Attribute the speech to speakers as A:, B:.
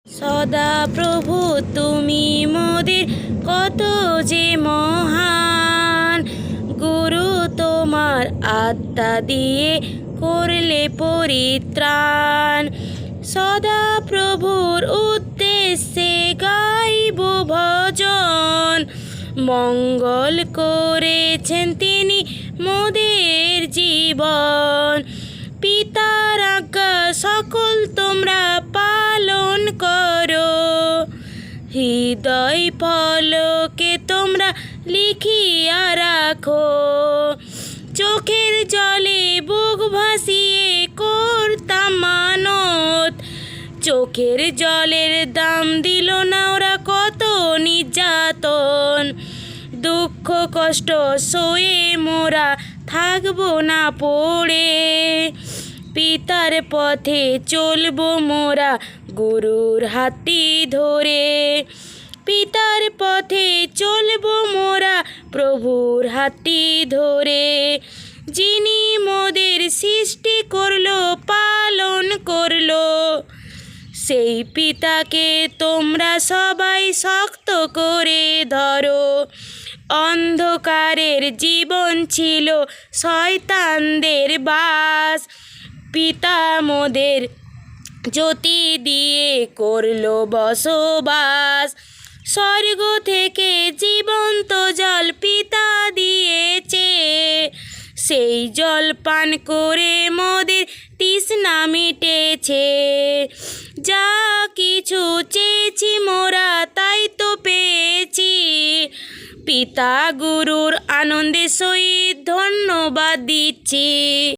A: সদা প্রভু তুমি মোদের কত যে মহান, গুরু তোমার আত্মা দিয়ে করলে পরিত্রাণ। সদা প্রভুর উদ্দেশ্যে গাইব ভজন, মঙ্গল করেছেন তিনি মোদের জীবন। পিতার আজ্ঞা সকল তোমরা পালন করো, হৃদয় ফলকে তোমরা লিখিয়া রাখো। চোখের জলে বুক ভাসিয়ে করতাম মানত, চোখের জলের দাম দিল না ওরা কত নির্যাতন। দুঃখ কষ্ট সয়ে মোরা থাকবো না পড়ে, পিতার পথে চলবো মোরা গুরুর হাতটি ধরে। পিতার পথে চলবো মোরা প্রভুর হাতটি ধরে, যিনি মোদের সৃষ্টি করলো পালন করলো। সেই পিতাকে তোমরা সবাই শক্ত করে ধরো। অন্ধকারের জীবন ছিল শয়তানদের বাস, পিতা মোদের জ্যোতি দিয়ে করলো বসবাস। স্বর্গ থেকে জীবন্ত জল পিতা দিয়েছে, সেই জল পান করে মোদের তৃষ্ণা মিটেছে। যা কিছু চেয়েছি মোরা তাই তো পেয়েছি, পিতা গুরুর আনন্দের সহিত ধন্যবাদ দিচ্ছি।